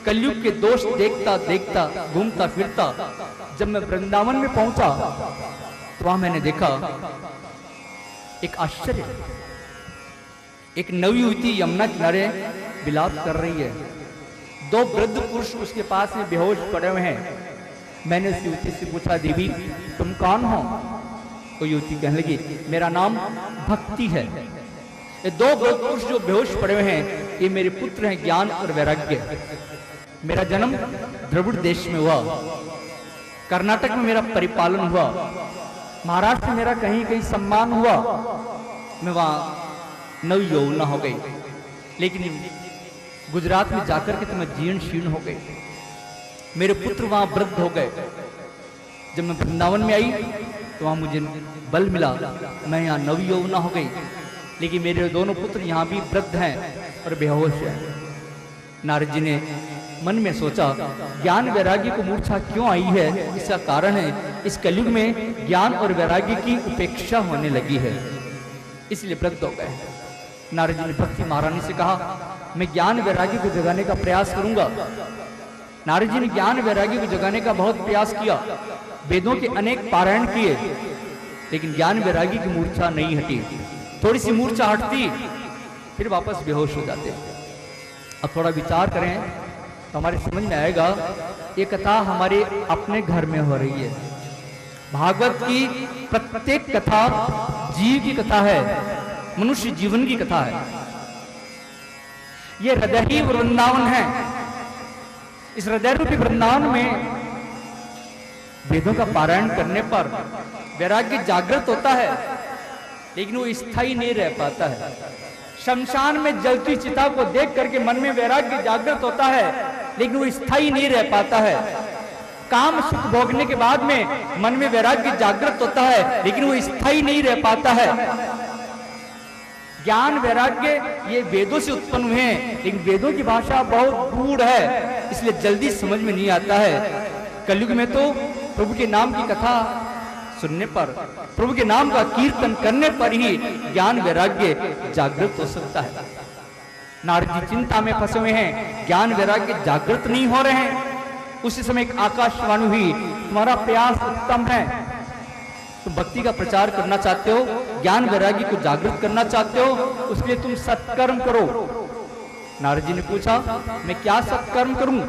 कलयुग के दोष देखता देखता घूमता फिरता जब मैं वृंदावन में पहुंचा तो वहां मैंने देखा एक आश्चर्य, एक नवयुवती यमुना किनारे विलाप कर रही है। दो वृद्ध पुरुष उसके पास में बेहोश पड़े हुए हैं। मैंने उस युवती से पूछा, देवी तुम कौन हो? वो युवती कहने लगी, मेरा नाम भक्ति है। ये दो वृद्ध पुरुष जो बेहोश पड़े हुए हैं ये मेरे पुत्र हैं ज्ञान और वैराग्य। मेरा जन्म द्रविड़ देश में हुआ, कर्नाटक में मेरा परिपालन हुआ, महाराष्ट्र में मेरा कहीं कहीं सम्मान हुआ, मैं वहां नवयौवना हो गई, लेकिन गुजरात में जाकर के तो मैं जीर्ण शीर्ण हो गई। मेरे पुत्र वहां वृद्ध हो गए। जब मैं वृंदावन में आई तो वहां मुझे बल मिला, मैं यहाँ नवयौवना हो गई, लेकिन मेरे दोनों पुत्र यहाँ भी वृद्ध हैं और बेहोश हैं। नारद जी ने मन में सोचा, ज्ञान वैराग्य को मूर्छा क्यों आई है? इसका कारण है इस कलयुग में ज्ञान और वैराग्य की उपेक्षा होने लगी है, इसलिए वृद्ध हो गए। नारद जी ने भक्ति महारानी से कहा, मैं ज्ञान वैराग्य को जगाने का प्रयास करूंगा। नारद जी ने ज्ञान वैराग्य को जगाने का बहुत प्रयास किया, वेदों के अनेक पारायण किए, लेकिन ज्ञान वैराग्य की मूर्छा नहीं हटी। थोड़ी सी मूर्छा हटती फिर वापस बेहोश हो जाते। अब थोड़ा विचार करें तो हमारे समझ में आएगा, ये कथा हमारे अपने घर में हो रही है। भागवत की प्रत्येक कथा जीव की कथा है, मनुष्य जीवन की कथा है। ये हृदय ही वृंदावन है। इस हृदय रूपी वृंदावन में वेदों का पारायण करने पर वैराग्य जागृत होता है, लेकिन वो स्थायी नहीं रह पाता है। शमशान में जलती चिता को देख करके मन में वैराग्य जागृत होता है, लेकिन वो स्थायी नहीं रह पाता है। काम सुख भोगने के बाद में मन में वैराग्य जागृत होता है, लेकिन वो स्थायी नहीं रह पाता है। ज्ञान वैराग्य ये वेदों से उत्पन्न हुए हैं, लेकिन वेदों की भाषा बहुत गूढ़ है, इसलिए जल्दी समझ में नहीं आता है। कलयुग में तो प्रभु के नाम की कथा सुनने पर, प्रभु के नाम का कीर्तन करने पर ही ज्ञान वैराग्य जागृत हो सकता है। नारद जी चिंता में फंसे हुए हैं, ज्ञान वैराग्य जागृत नहीं हो रहे हैं। उसी समय एक आकाशवाणी हुई, तुम्हारा प्रयास उत्तम है, तुम भक्ति का प्रचार करना चाहते हो, ज्ञान वैराग्य को जागृत करना चाहते हो, उसके लिए तुम सत्कर्म करो। नारद जी ने पूछा, मैं क्या सत्कर्म करूं?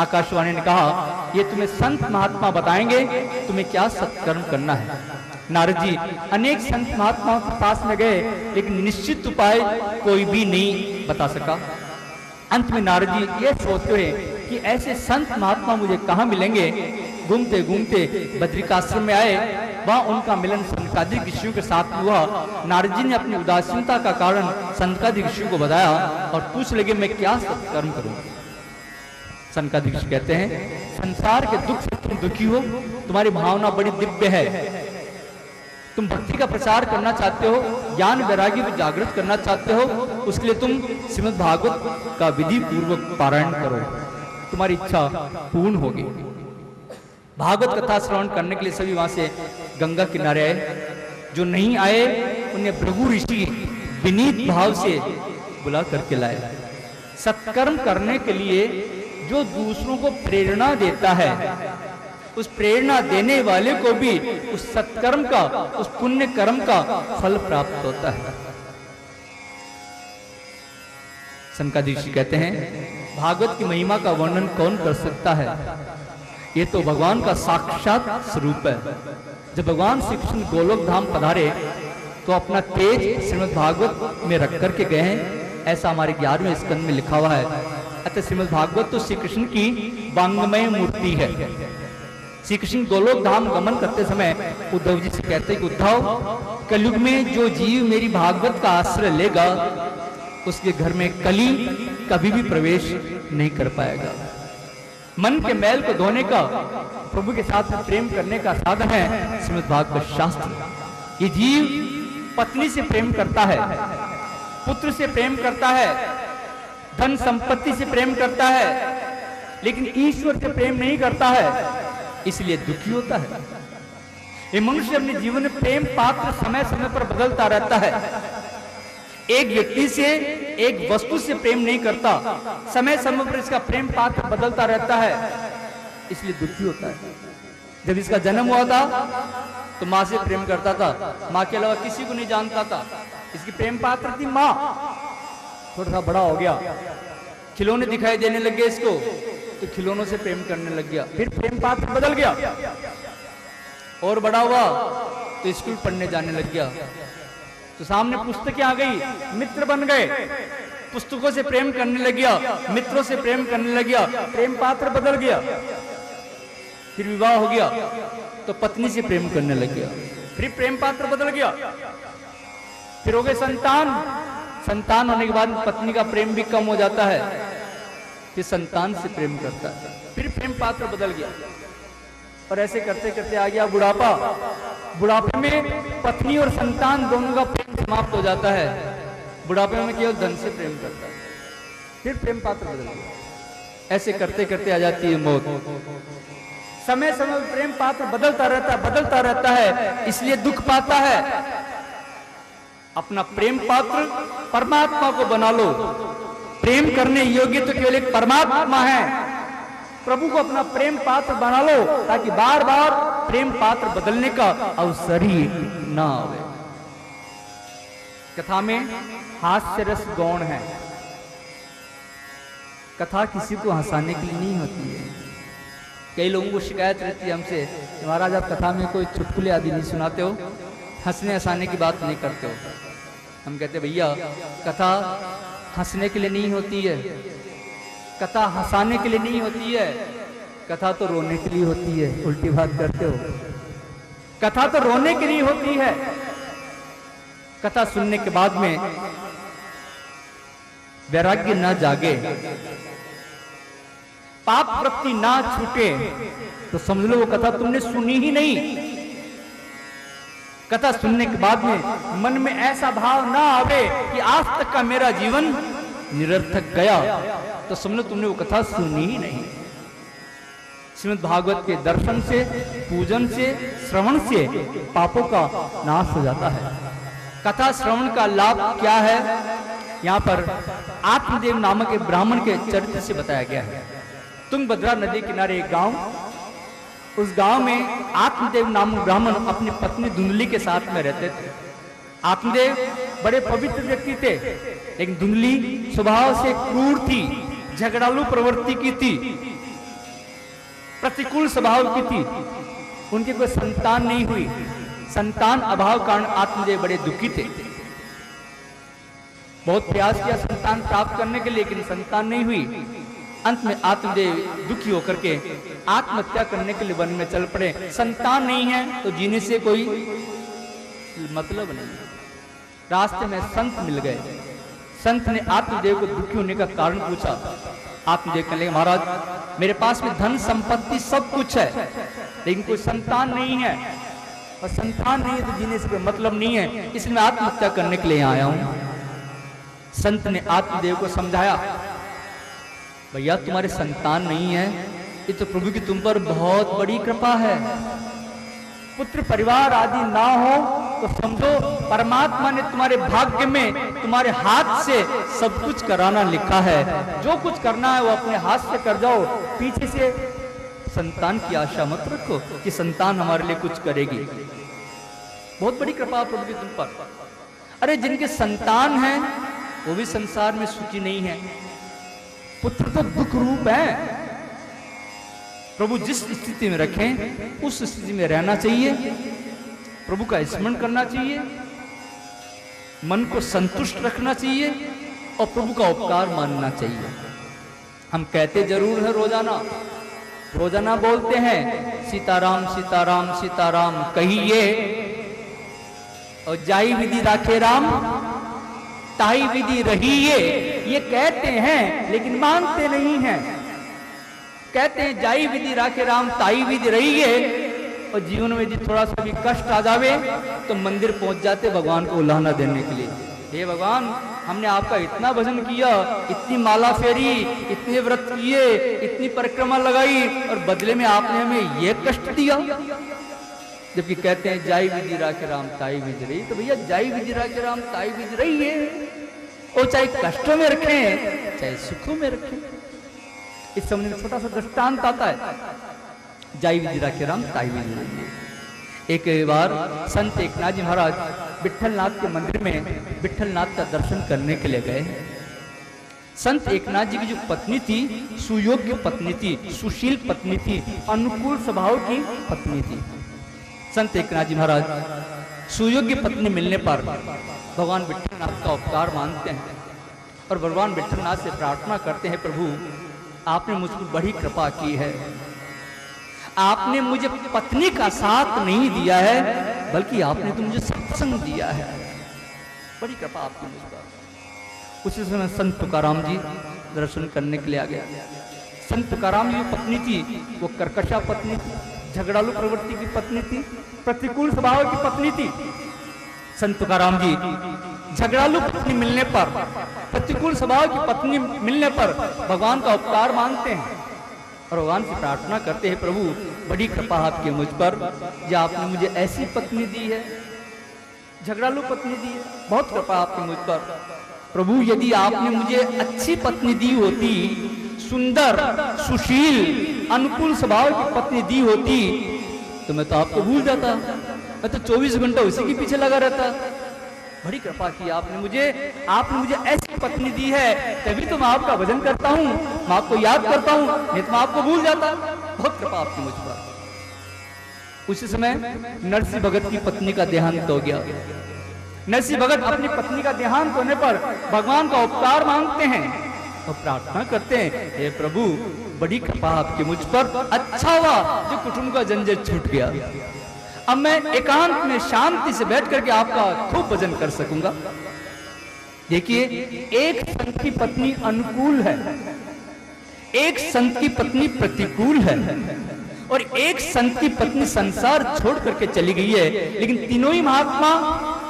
आकाशवाणी ने कहा, ये तुम्हें संत महात्मा बताएंगे तुम्हें क्या सत्कर्म करना है। नारद जी अनेक संत महात्माओं के पास में गए, लेकिन निश्चित उपाय कोई भी नहीं बता सका। अंत में नारद जी ये सोचते हुए कि ऐसे संत महात्मा मुझे कहाँ मिलेंगे, घूमते घूमते बद्रिकाश्रम में आए। वहां उनका मिलन सनकादिक ऋषियों के साथ हुआ। नारद जी ने अपनी उदासीनता का कारण सनकादिक ऋषियों को बताया और पूछ लगे, मैं क्या सत्कर्म करूं? सनकादिक ऋषि कहते हैं, संसार के दुख से तुम दुखी हो, तुम्हारी भावना बड़ी दिव्य है, तुम भक्ति का प्रचार करना चाहते हो, ज्ञान वैराग्य को जागृत करना चाहते हो, उसके लिए तुम श्रीमद् भागवत का विधि पूर्वक पारायण करो, तुम्हारी इच्छा पूर्ण होगी। भागवत कथा श्रवण करने के लिए सभी वहां से गंगा किनारे आए। जो नहीं आए उन्हें भृगु ऋषि विनीत भाव से बुला करके लाए। सत्कर्म करने के लिए जो दूसरों को प्रेरणा देता है, उस प्रेरणा देने वाले को भी उस सत्कर्म का, उस पुण्य कर्म का फल प्राप्त होता है। सनकादिक ऋषि कहते हैं, भागवत की महिमा का वर्णन कौन कर सकता है? ये तो भगवान का साक्षात स्वरूप है। जब भगवान श्री कृष्ण गोलोक धाम पधारे तो अपना तेज श्रीमद् भागवत में रख करके गए हैं, ऐसा हमारे 11वें स्कंद में लिखा हुआ है। अतः श्रीमद् भागवत तो श्री कृष्ण की वांग्मय मूर्ति है। श्री कृष्ण गोलोक धाम गमन करते समय उद्धव जी से कहते हैं कि उद्धव, कलयुग में जो जीव मेरी भागवत का आश्रय लेगा उसके घर में कली कभी भी प्रवेश नहीं कर पाएगा। मन के मैल को धोने का, प्रभु के साथ में प्रेम करने का साधन है श्रीमद् भागवत शास्त्र। ये जीव पत्नी से प्रेम करता है, पुत्र से प्रेम करता है, धन संपत्ति से प्रेम करता है, लेकिन ईश्वर से प्रेम नहीं करता है, इसलिए दुखी होता है। ये मनुष्य अपने जीवन में प्रेम पात्र समय समय पर बदलता रहता है। एक व्यक्ति से, एक वस्तु से प्रेम नहीं करता, समय समय पर इसका प्रेम पात्र बदलता रहता है, इसलिए दुखी होता है। जब इसका जन्म हुआ था तो माँ से प्रेम करता था, माँ के अलावा किसी को नहीं जानता था, इसकी प्रेम पात्र थी माँ। थोड़ा सा बड़ा हो गया, खिलौने दिखाई देने लग गए इसको, तो खिलौनों से प्रेम करने लग गया, फिर प्रेम पात्र बदल गया। और बड़ा हुआ तो स्कूल पढ़ने जाने लग गया, तो सामने पुस्तकें आ गई, मित्र बन गए, पुस्तकों से प्रेम करने लग गया, मित्रों से प्रेम करने लग गया, प्रेम पात्र बदल गया। फिर विवाह हो गया तो पत्नी से प्रेम करने लग गया, फिर प्रेम पात्र बदल गया। फिर हो गए संतान, संतान होने के बाद पत्नी का प्रेम भी कम हो जाता है, फिर संतान से प्रेम करता है, फिर प्रेम पात्र बदल गया। और ऐसे करते करते आ गया बुढ़ापा। बुढ़ापे में पत्नी और संतान दोनों का प्रेम समाप्त हो जाता है, बुढ़ापे में केवल धन से प्रेम करता है, फिर प्रेम पात्र बदल गया। ऐसे करते करते आ जाती है मौत। समय समय प्रेम पात्र बदलता रहता है, इसलिए दुख पाता है। अपना प्रेम पात्र परमात्मा को बना लो। प्रेम करने योग्य तो केवल एक परमात्मा है। प्रभु को अपना प्रेम पात्र बना लो, ताकि बार बार प्रेम पात्र बदलने का अवसर ही ना आवे। कथा में हास्य रस गौण है। कथा किसी को हंसाने के लिए नहीं होती है। कई लोगों को शिकायत रहती है हमसे, महाराज आप कथा में कोई चुटकुले आदि नहीं सुनाते हो, हंसने हंसाने की बात नहीं करते हो। हम कहते भैया कथा हंसने के लिए नहीं होती है, कथा हंसाने के लिए नहीं होती है, कथा तो रोने के लिए होती है। उल्टी बात करते हो, कथा तो रोने के लिए होती है। कथा सुनने के बाद में वैराग्य ना जागे, पाप वृत्ति ना छूटे, तो समझ लो वो कथा तुमने सुनी ही नहीं। कथा सुनने के बाद में मन में ऐसा भाव ना आवे कि आज तक का मेरा जीवन निरर्थक गया, तो समझ लो तुमने वो कथा सुनी ही नहीं। श्रीमद् भागवत के दर्शन से, पूजन से, श्रवण से पापों का नाश हो जाता है। कथा श्रवण का लाभ क्या है, यहाँ पर आत्मदेव नामक एक ब्राह्मण के चरित्र से बताया गया है। तुंगभद्रा नदी किनारे एक गांव, उस गांव में आत्मदेव नामक ब्राह्मण अपनी पत्नी धुंधली के साथ में रहते थे। आत्मदेव बड़े पवित्र व्यक्ति थे, लेकिन धुंधली स्वभाव से क्रूर थी, झगड़ालू प्रवृत्ति की थी, प्रतिकूल स्वभाव की थी। उनकी कोई संतान नहीं हुई। संतान अभाव कारण आत्मदेव बड़े दुखी थे। बहुत प्रयास किया संतान प्राप्त करने के लिए, लेकिन संतान नहीं हुई। अंत में आत्मदेव दुखी होकर के आत्महत्या करने के लिए वन में चल पड़े। संतान नहीं है तो जीने से कोई मतलब नहीं। रास्ते में संत मिल गए। संत ने आत्मदेव को दुखी होने का कारण पूछा। आत्मदेव कहने लगे महाराज मेरे पास में धन संपत्ति सब कुछ है, लेकिन कोई संतान नहीं है, और संतान नहीं है तो जीने से कोई मतलब नहीं है, इसलिए मैं आत्महत्या करने के लिए आया हूं। संत ने आत्मदेव को समझाया, भैया तुम्हारे संतान नहीं है, ये तो प्रभु की तुम पर बहुत बड़ी कृपा है। पुत्र परिवार आदि ना हो तो समझो परमात्मा ने तुम्हारे भाग्य में तुम्हारे हाथ से सब कुछ कराना लिखा है। जो कुछ करना है वो अपने हाथ से कर जाओ, पीछे से संतान की आशा मत रखो कि संतान हमारे लिए कुछ करेगी। बहुत बड़ी कृपा प्रभु की तुम पर। अरे जिनके संतान हैं वो भी संसार में सुखी नहीं है। पुत्र तो दुख रूप है। प्रभु जिस स्थिति में रखें उस स्थिति में रहना चाहिए, प्रभु का स्मरण करना चाहिए, मन को संतुष्ट रखना चाहिए और प्रभु का उपकार मानना चाहिए। हम कहते जरूर है रोजाना, रोजाना बोलते हैं सीताराम सीताराम सीताराम कहिए, और जाई विधि राखे राम ताई विधि रहिए। ये कहते हैं लेकिन मानते नहीं हैं। कहते हैं जाई विधि राखे राम ताई विधि रहिए, और जीवन में यदि थोड़ा सा भी कष्ट आ जावे तो मंदिर पहुंच जाते भगवान को उल्लाना देने के लिए। हे भगवान हमने आपका इतना भजन किया, इतनी माला फेरी, इतने व्रत किए, इतनी परिक्रमा लगाई, और बदले में आपने हमें ये कष्ट दिया। जबकि कहते हैं जाई विजिरा के राम ताई विज रही, तो भैया जाई विजिरा के राम ताई विज रही है, वो चाहे कष्टों में रखें चाहे सुखों में रखें। इस समय में छोटा सा दृष्टांत आता है, जाई विजिरा के राम ताई विज रही है। एक बार संत एकनाथ जी महाराज विट्ठलनाथ के मंदिर में विट्ठलनाथ का दर्शन करने के लिए गए। संत एकनाथ जी की जो पत्नी थी सुयोग्य पत्नी थी, सुशील पत्नी थी, अनुकूल स्वभाव की पत्नी थी। संत एकनाथ जी महाराज सुयोग्य पत्नी मिलने पर भगवान विट्ठलनाथ का उपकार मानते हैं और भगवान विट्ठलनाथ से प्रार्थना करते हैं, प्रभु आपने मुझ पर बड़ी कृपा की है, आपने मुझे पत्नी का साथ नहीं दिया है बल्कि आपने तो मुझे सत्संग दिया है, बड़ी कृपा आपकी मुझ पर। उसी समय संत तुकाराम जी दर्शन करने के लिए आ गया। संत तुकाराम जी की पत्नी थी वो कर्कशा पत्नी थी, झगड़ालू प्रवृत्ति की पत्नी थी, प्रतिकूल स्वभाव की पत्नी थी। संत तुकाराम जी झगड़ालू पत्नी मिलने पर, प्रतिकूल स्वभाव की पत्नी मिलने पर भगवान का उपकार मानते हैं और भगवान से प्रार्थना करते हैं, प्रभु बड़ी कृपा आपकी मुझ पर, जो आपने मुझे ऐसी पत्नी दी है, झगड़ालू पत्नी दी है, बहुत कृपा आपकी मुझ पर। प्रभु यदि आपने मुझे अच्छी पत्नी दी होती, सुंदर सुशील अनुकूल स्वभाव की पत्नी दी होती तो मैं तो आपको भूल जाता, मैं तो 24 घंटा उसी के पीछे लगा रहता। बड़ी कृपा की आपने मुझे ऐसी पत्नी दी है, तभी तो मैं आपका भजन करता हूँ, मैं आपको याद करता हूँ, नहीं तो मैं आपको भूल जाता। बहुत कृपा आपकी मुझ पर। उसी समय नरसिंह भगत की पत्नी का देहांत हो गया। नरसिंह भगत अपनी पत्नी का देहांत होने पर भगवान का उपकार मांगते हैं और प्रार्थना करते हैं, हे प्रभु बड़ी कृपा आपकी मुझ पर, अच्छा हुआ जो कुटुंब का झंझट छूट गया, अब मैं एकांत में शांति से बैठ करके आपका खूब भजन कर सकूंगा। देखिए, एक संत की पत्नी अनुकूल है, एक संत की पत्नी प्रतिकूल है और एक संत की पत्नी संसार छोड़ करके चली गई है, लेकिन तीनों ही महात्मा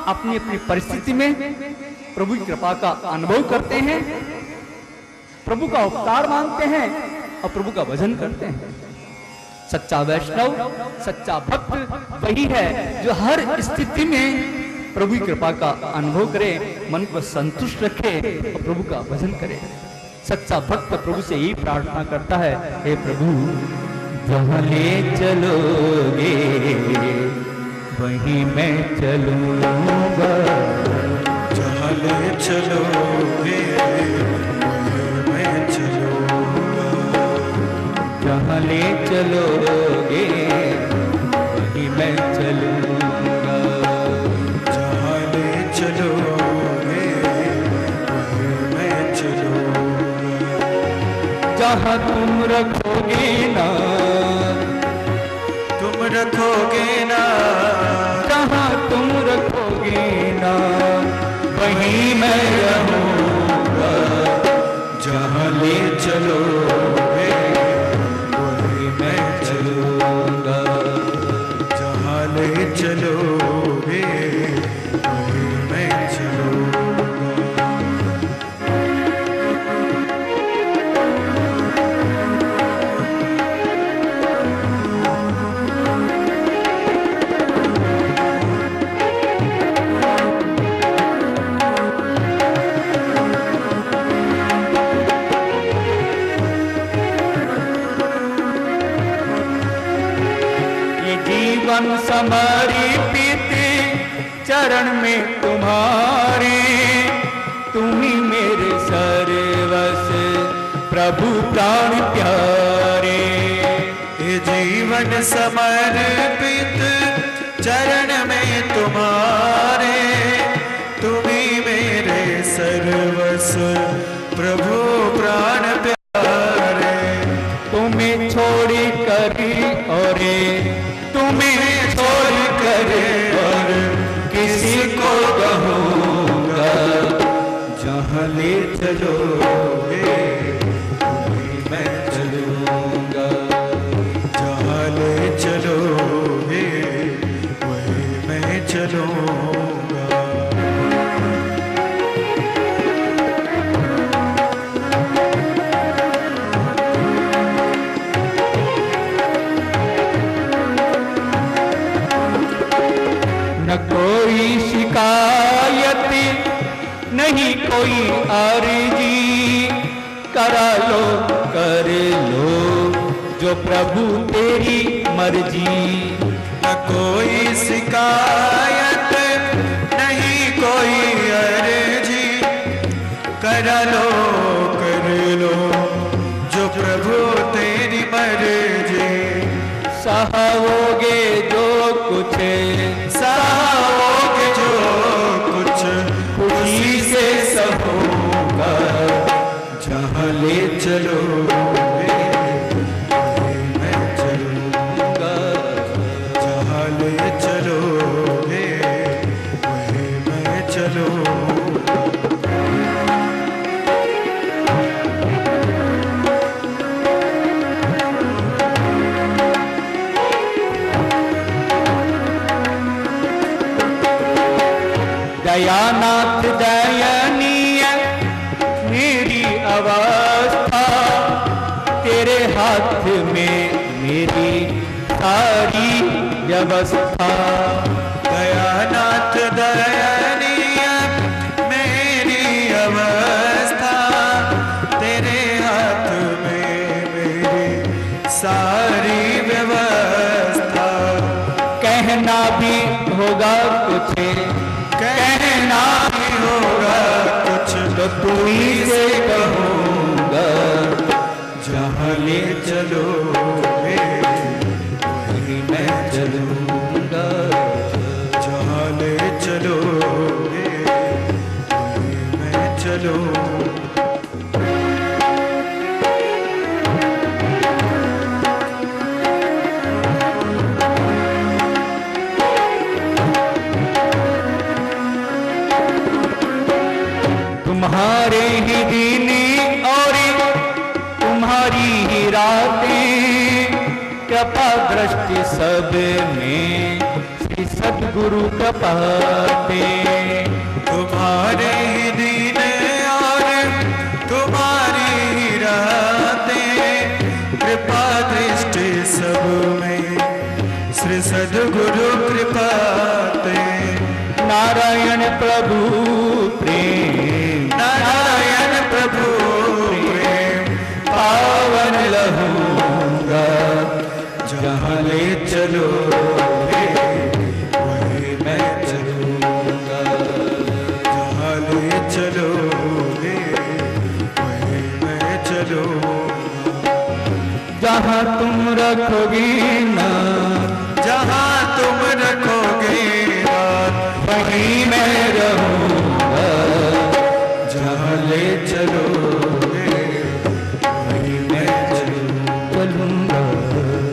अपनी अपनी परिस्थिति में प्रभु की कृपा का अनुभव करते हैं, प्रभु का उपकार मांगते हैं और प्रभु का भजन करते हैं। सच्चा वैष्णव, सच्चा भक्त वही है जो हर स्थिति में प्रभु की कृपा का अनुभव करे, मन को संतुष्ट रखे और प्रभु का भजन करे। सच्चा भक्त प्रभु से यही प्रार्थना करता है, हे प्रभु जहाँ ले चलोगे वहीं मैं चलूंगा, जहाँ ले चलोगे वहीं मैं चलूंगा, जहाँ ले चलोगे वहीं मैं चलूंगा, जहाँ ले चलोगे वहीं मैं चलूंगा, जहाँ तुम रखोगे ना तुम रखोगे ना, जहाँ तुम रखोगे ना वहीं मैं रहूंगा, जहाँ ले चलोगे वहीं मैं चलूंगा, जहाँ ले चलोगे वहीं मैं चलूंगा। जीवन समर्पित चरण में तुम्हारे, तुम ही मेरे सर्वस्व प्रभु प्राण प्यारे। ये जीवन समर्पित चरण में तुम्हारे, तुम ही मेरे सर्वस्व प्रभु प्राण प्यारे। तुम्हें छोड़ी करी और तुम्हें छोड़ कर और किसी को कहूँगा, जहाँ ले चलोगे वहीं मैं चलूँगा, जहाँ ले चलोगे वहीं मैं चलूँगा। कोई शिकायत, नहीं कोई अर्जी, करा लो कर लो जो प्रभु तेरी मर्जी। न कोई शिकायत, नहीं कोई अर्जी, करा लो कर लो जो प्रभु तेरी मर्जी। सहाओगे जो कुछ, सहाओगे जो कुछ, खुशी से सहोगा। जहाँ ले चलोगे वहीं मैं चलूँगा, जहाँ ले चलोगे वहीं मैं चलूँगा। दयानाथ दयनीय मेरी अवस्था, तेरे हाथ में मेरी सारी व्यवस्था। दयानाथ दयनीय मेरी अवस्था, तेरे हाथ में मेरी सारी व्यवस्था। कहना भी होगा कुछ, कहना भी होगा कुछ, तो तू ही से कहूँगा। जहाँ ले चलोगे वहीं मैं चलूँगा, जहाँ ले चलोगे वहीं मैं चलूँगा। तुम्हारे ही दिन और तुम्हारी ही रातें, कृपा दृष्टि सब में श्री सद्गुरु कृपाते। तुम्हारे ही दिन और तुम्हारी ही रातें, कृपा दृष्टि सब में श्री सद्गुरु कृपाते। नारायण प्रभु प्रेम, नारायण प्रभु प्रेम, पावन लहूंगा। जहाँ ले चलोगे वहीं मैं चलूँगा, जहाँ ले चलोगे वहीं मैं चलूँगा। जहाँ तुम रखोगे ना, जहाँ तुम रखोगे बात वहीं मैं रहूँगा। जहाँ ले चलोगे वहीं मैं चलूँगा।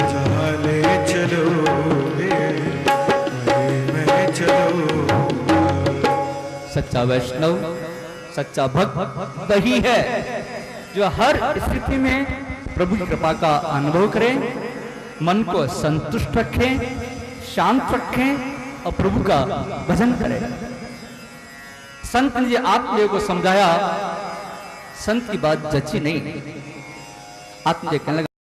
जहाँ ले चलोगे वहीं मैं चलूँगा। सच्चा वैष्णव, सच्चा भक्त वही है जो हर स्थिति में प्रभु की कृपा का अनुभव करे, मन को संतुष्ट रखे, शांत रखे और प्रभु का भजन करे। संत ने आत्मदेव को समझाया, संत की बात जची नहीं। आत्मदेव कहने लगा,